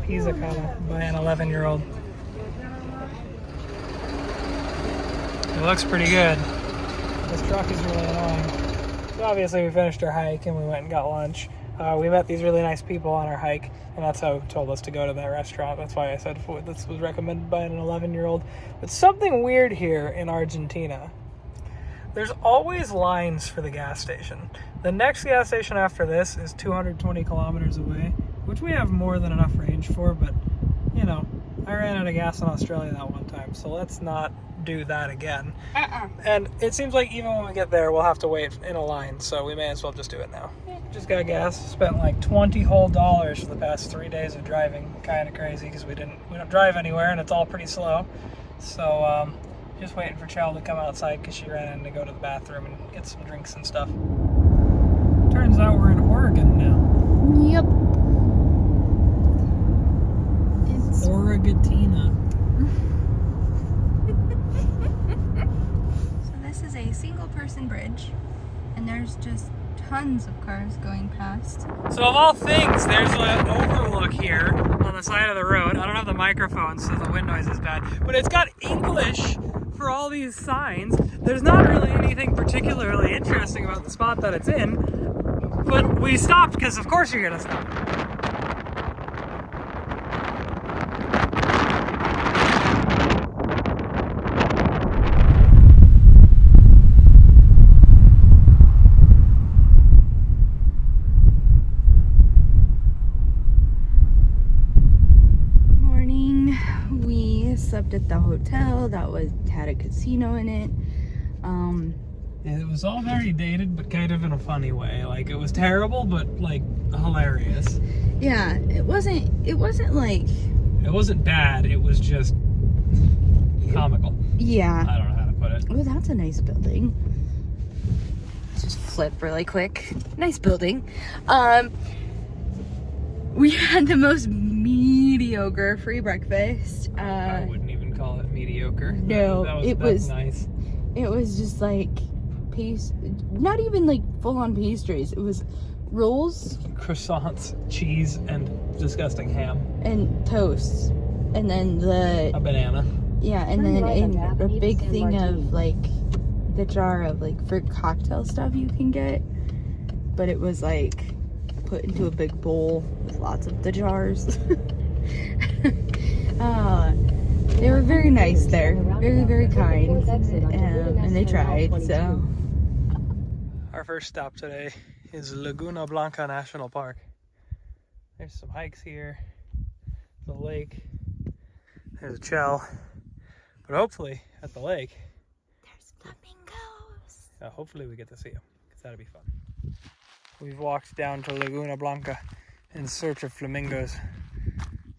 Patagonia by an 11-year-old. It looks pretty good. This truck is really annoying. So obviously we finished our hike and we went and got lunch. We met these really nice people on our hike, and that's how told us to go to that restaurant. That's why I said this was recommended by an 11-year-old. But something weird here in Argentina. There's always lines for the gas station. The next gas station after this is 220 kilometers away, which we have more than enough range for, but you know, I ran out of gas in Australia that one time, so let's not do that again. And it seems like even when we get there, we'll have to wait in a line, so we may as well just do it now. Just got gas, spent like $20 whole for the past 3 days of driving. Kind of crazy because we don't drive anywhere and it's all pretty slow. So just waiting for Chell to come outside because she ran in to go to the bathroom and get some drinks and stuff. Turns out we're in Oregon now. Yep. It's Oregatina. So this is a single person bridge, and there's just tons of cars going past. So of all things, there's an overlook here on the side of the road. I don't have the microphone, so the wind noise is bad, but it's got English for all these signs. There's not really anything particularly interesting about the spot that it's in, but we stopped because of course you're gonna stop. Slept at the hotel. hotel that had a casino in it. It was all very dated, but kind of in a funny way. Like, it was terrible, but like hilarious. Yeah, it wasn't like, it wasn't bad. It was just comical. Yeah. I don't know how to put it. Oh, that's a nice building. Just flip really quick. Nice building. We had the most mediocre free breakfast. I wouldn't even call it mediocre. No, that's nice. It was just like not even like full-on pastries. It was rolls, croissants, cheese, and disgusting ham. And toast. And then a banana. Yeah, and then a big thing of like the jar of like fruit cocktail stuff you can get. But it was like put into a big bowl with lots of the jars. They were very nice there. Very, very kind. And they tried, so. Our first stop today is Laguna Blanca National Park. There's some hikes here. There's a lake. There's a Chell. But hopefully, at the lake, there's flamingos. Hopefully we get to see them, because that'd be fun. We've walked down to Laguna Blanca in search of flamingos.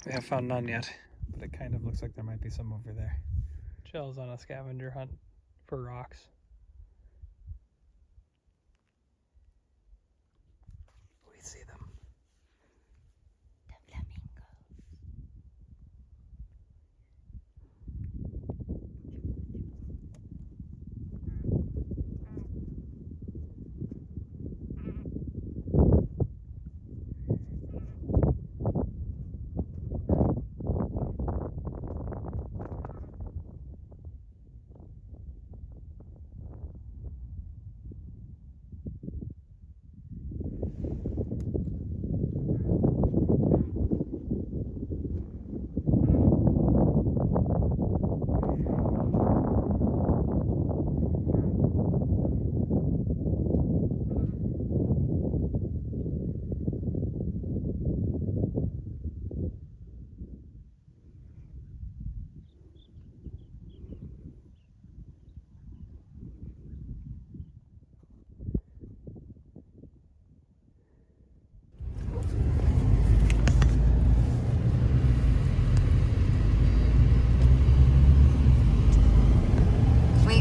We have found none yet, but it kind of looks like there might be some over there. Chell's on a scavenger hunt for rocks. We see them. The flamingos.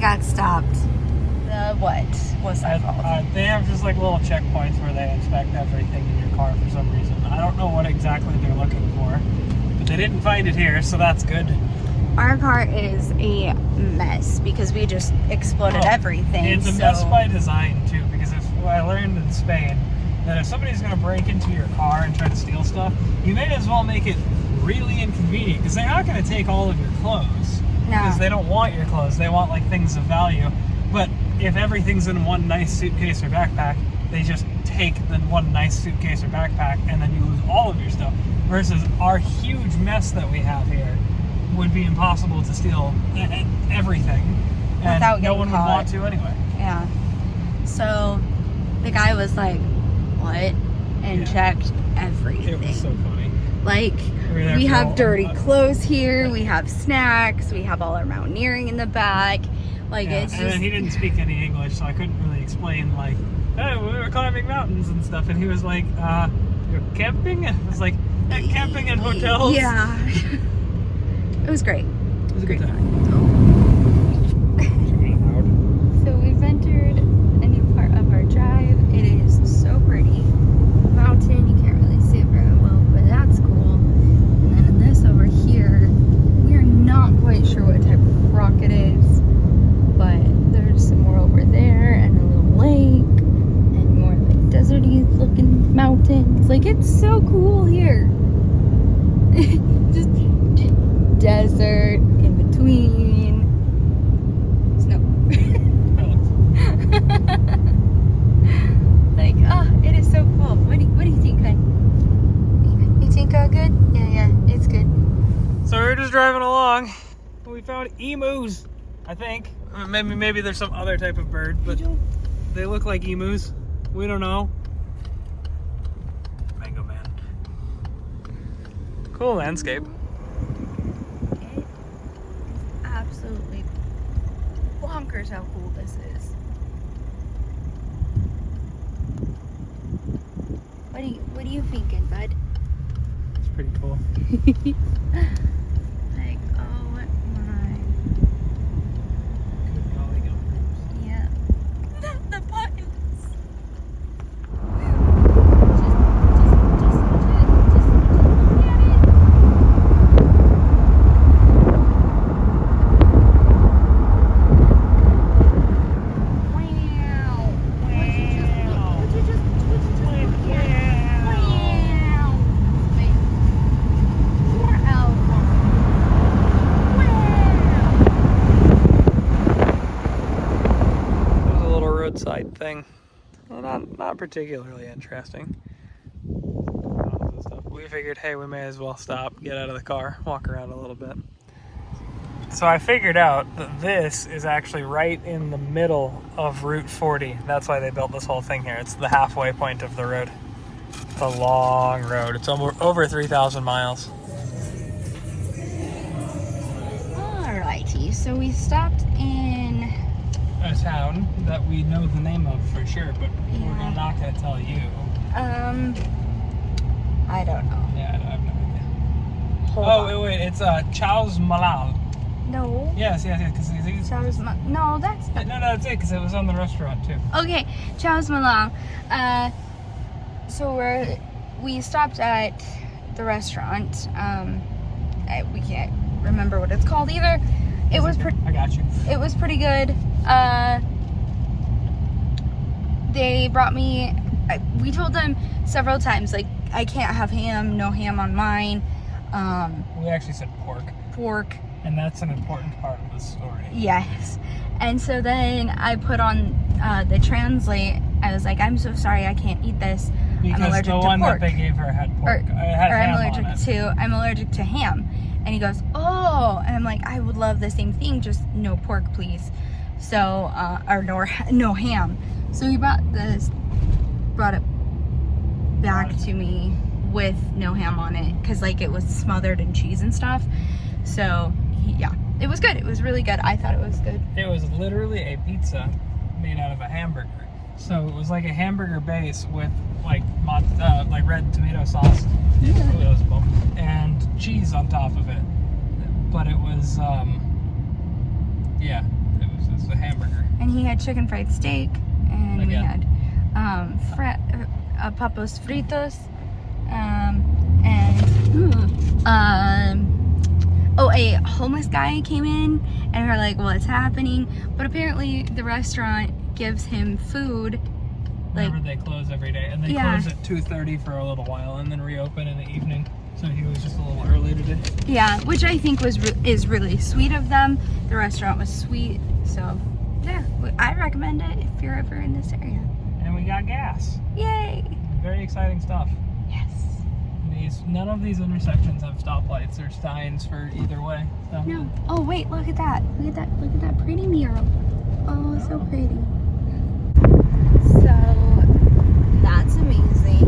Got stopped. What was that called? They have just like little checkpoints where they inspect everything in your car for some reason. I don't know what exactly they're looking for, but they didn't find it here, so that's good. Our car is a mess because we just exploded everything. It's a mess by design too, because I learned in Spain that if somebody's going to break into your car and try to steal stuff, you may as well make it really inconvenient, because they're not going to take all of your clothes. No. Because they don't want your clothes, they want like things of value. But if everything's in one nice suitcase or backpack, they just take the one nice suitcase or backpack and then you lose all of your stuff. Versus our huge mess that we have here would be impossible to steal everything. And without no one getting caught. would want to anyway. Yeah. So the guy was like, what? And checked everything. It was so funny. Like, we have dirty clothes here, we have snacks, we have all our mountaineering in the back. Like, it's just... And then he didn't speak any English, so I couldn't really explain, like, hey, we were climbing mountains and stuff. And he was like, you're camping? And I was like, camping in hotels? Yeah. It was great. It was a great time. So we've entered a new part of our drive. It is so pretty. Mountain, you can't really see it very well, but that's cool. And then this over here, we are not quite sure what type of rock it is, but there's some more over there and a little lake and more like deserty looking mountains. Like, it's so cool here. Just desert in between snow. Like, it is so cool. What do you think, hon? You think all good? Yeah, it's good. So we're just driving along. We found emus, I think. Maybe there's some other type of bird, but they look like emus. We don't know. Mango Man. Cool landscape. It is absolutely bonkers how cool this is. What are you thinking, bud? It's pretty cool. Like, oh my. Good golly gumpers. Yeah. The buttons. Roadside thing. Well, not particularly interesting. We figured, hey, we may as well stop, get out of the car, walk around a little bit. So I figured out that this is actually right in the middle of Route 40. That's why they built this whole thing here. It's the halfway point of the road. It's a long road. It's over 3,000 miles. Alrighty, so we stopped in A town that we know the name of for sure, but we're not going to tell you. I don't know. Yeah, I have no idea. Hold Oh, on. wait, it's Chow's Malal. No. Yes, because No, that's not. No, that's it, because it was on the restaurant too. Okay, Chow's Malam. So we stopped at the restaurant. We can't remember what it's called either. It was I got you. It was pretty good. They brought me. We told them several times, like, I can't have ham. No ham on mine. We actually said pork. And that's an important part of the story. Yes. And so then I put on the translate. I was like, I'm so sorry, I can't eat this. Because I'm allergic the to one pork. that they gave her had pork. It had ham I'm allergic to ham. And he goes, oh. And I'm like, I would love the same thing, just no pork, please. So, or no ham. So he brought it back to me with no ham on it, because like it was smothered in cheese and stuff. So it was good. It was really good. I thought it was good. It was literally a pizza made out of a hamburger. So it was like a hamburger base with like red tomato sauce and cheese on top of it. But it was it was a hamburger. And he had chicken fried steak, and we had papos fritos, a homeless guy came in, and we're like, what's happening? But apparently the restaurant gives him food. Remember, they close every day, and they close at 2:30 for a little while, and then reopen in the evening. So he was just a little early today. Yeah, which I think is really sweet of them. The restaurant was sweet, so yeah, I recommend it if you're ever in this area. And we got gas. Yay! Very exciting stuff. Yes. None of these intersections have stoplights or signs for either way. So. No. Oh wait, look at that! Look at that pretty mural. Oh, so pretty. So that's amazing.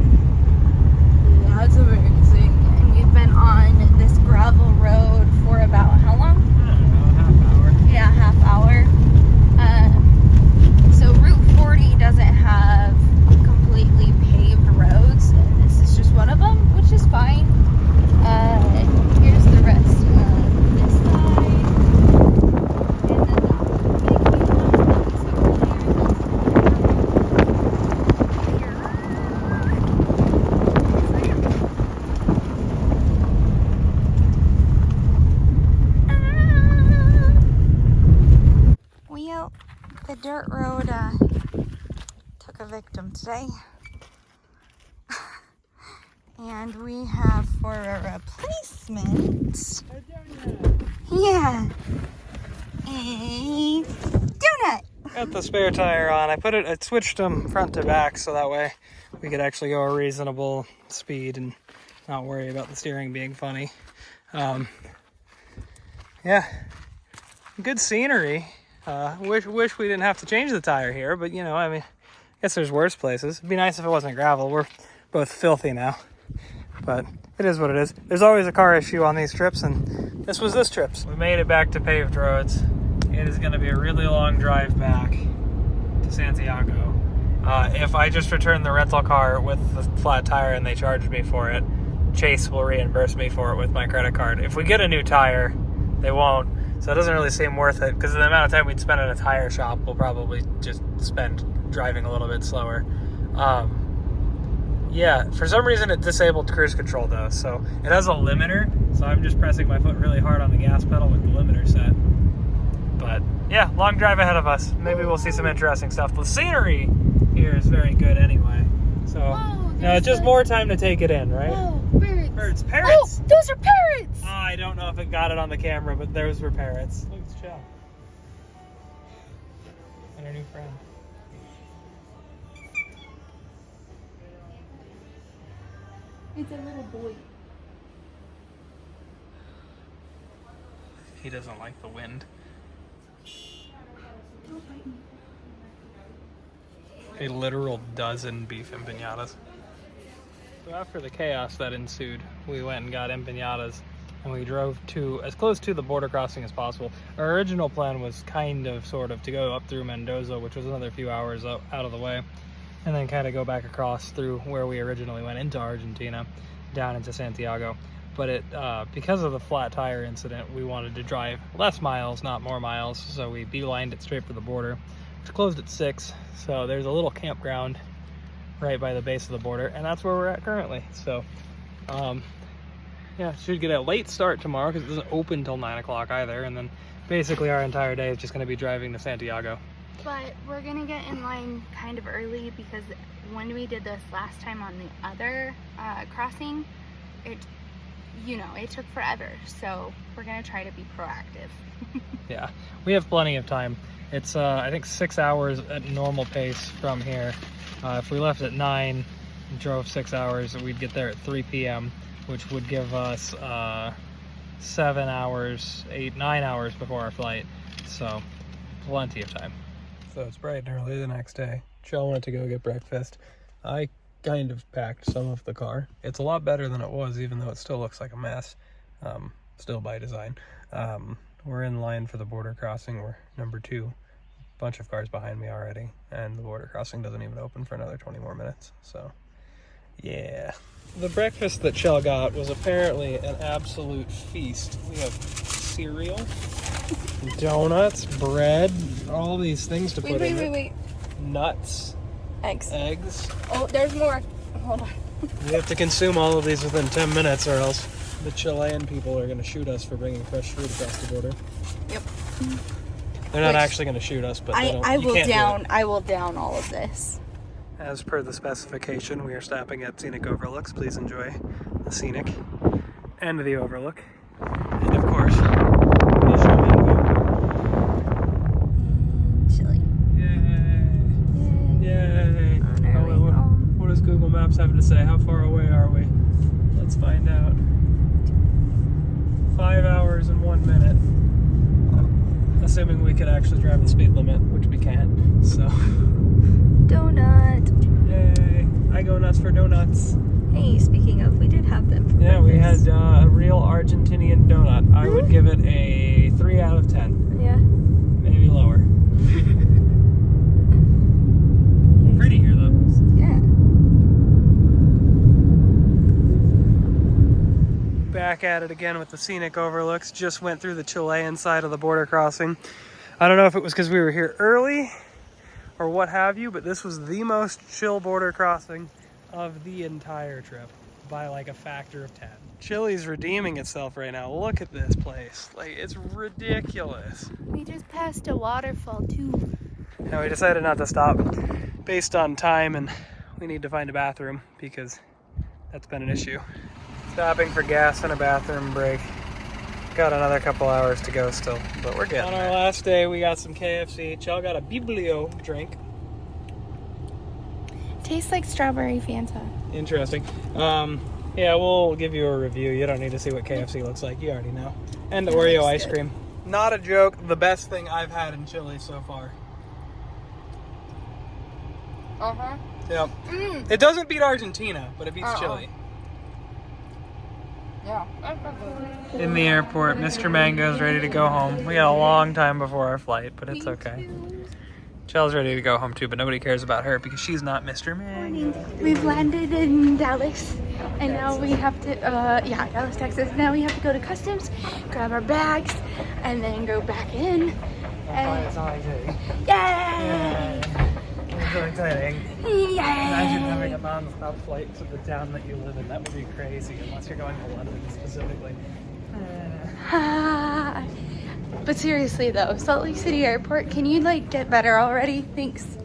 That's amazing. And we've been on this gravel road for about how long? I don't know, half hour. Yeah, half hour. So Route 40 doesn't have completely paved roads, and this is just one of them, which is fine. Here's the rest of this side. And then well, the dirt road took a victim today. And we have for a replacement, yeah, a donut. Got the spare tire on. I switched them front to back so that way we could actually go a reasonable speed and not worry about the steering being funny. Yeah, good scenery. Wish we didn't have to change the tire here, but you know, I mean, I guess there's worse places. It'd be nice if it wasn't gravel. We're both filthy now, but it is what it is. There's always a car issue on these trips, and This was this trip's. We made it back to paved roads. It is going to be a really long drive back to Santiago. If I just return the rental car with the flat tire and they charge me for it, Chase will reimburse me for it with my credit card. If we get a new tire, they won't. So it doesn't really seem worth it because the amount of time we'd spend at a tire shop, we'll probably just spend driving a little bit slower. Yeah, for some reason it disabled cruise control though, so it has a limiter, so I'm just pressing my foot really hard on the gas pedal with the limiter set. But yeah, long drive ahead of us. Maybe we'll see some interesting stuff. The scenery here is very good anyway, so now it's just more time to take it in, right? Oh, birds. Parrots! Oh, those are parrots! I don't know if it got it on the camera, but those were parrots. Look, it's Chell. And our new friend. It's a little boy. He doesn't like the wind. A literal dozen beef empanadas. So after the chaos that ensued, we went and got empanadas and we drove to as close to the border crossing as possible. Our original plan was sort of to go up through Mendoza, which was another few hours out of the way, and then kind of go back across through where we originally went into Argentina, down into Santiago. But because of the flat tire incident, we wanted to drive less miles, not more miles, so we beelined it straight for the border. It's closed at 6, so there's a little campground right by the base of the border, and that's where we're at currently. So, yeah, should get a late start tomorrow because it doesn't open till 9 o'clock either, and then basically our entire day is just going to be driving to Santiago. But we're gonna get in line kind of early because when we did this last time on the other crossing, it took forever. So we're gonna try to be proactive. Yeah, we have plenty of time. It's I think 6 hours at normal pace from here. If we left at 9 and drove 6 hours, we'd get there at 3 p.m., which would give us 7 hours, 9 hours before our flight. So plenty of time. So it's bright and early the next day. Chell went to go get breakfast. I kind of packed some of the car. It's a lot better than it was, even though it still looks like a mess. Still by design. We're in line for the border crossing. We're number 2. Bunch of cars behind me already, and the border crossing doesn't even open for another 20 more minutes. So, yeah. The breakfast that Chell got was apparently an absolute feast. We have cereal, donuts, bread, all these things to put in it. Wait. Nuts. Eggs. Oh, there's more. Hold on. We have to consume all of these within 10 minutes or else the Chilean people are going to shoot us for bringing fresh fruit across the border. Yep. They're not actually going to shoot us, but I will down all of this. As per the specification, we are stopping at scenic overlooks. Please enjoy the scenic and the overlook. And of course, Mission Mango. Chili. Yay! What does Google Maps have to say? How far away are we? Let's find out. 5 hours and 1 minute. Assuming we could actually drive the speed limit, which we can't, so. Donut. Yay. I go nuts for donuts. Hey, speaking of, we did have them for Yeah, we breakfast. had a real Argentinian donut. I would give it a 3 out of 10. Yeah. Maybe lower. Pretty here, though. Yeah. Back at it again with the scenic overlooks. Just went through the Chilean side of the border crossing. I don't know if it was because we were here early or what have you, but this was the most chill border crossing of the entire trip by like a factor of 10. Chile's redeeming itself right now. Look at this place. Like, it's ridiculous. We just passed a waterfall too. And we decided not to stop based on time, and we need to find a bathroom because that's been an issue. Stopping for gas and a bathroom break. Got another couple hours to go still, but we're getting there. On our last day, we got some KFC. Chell got a Biblio drink. Tastes like strawberry Fanta. Interesting. Yeah, we'll give you a review. You don't need to see what KFC looks like. You already know. And the Oreo ice cream. Not a joke. The best thing I've had in Chile so far. Yep. It doesn't beat Argentina, but it beats Chile. In the airport, Mr. Mango's ready to go home. We got a long time before our flight, but it's okay. Chell's ready to go home too, but nobody cares about her because she's not Mr. Mango. We've landed in Dallas, and now we have to, Dallas, Texas. Now we have to go to customs, grab our bags, and then go back in. It's all exciting. Yay! It's so exciting. Yay! Imagine having a non-stop flight to the town that you live in. That would be crazy, unless you're going to London specifically. But seriously though, Salt Lake City Airport, can you like get better already? Thanks.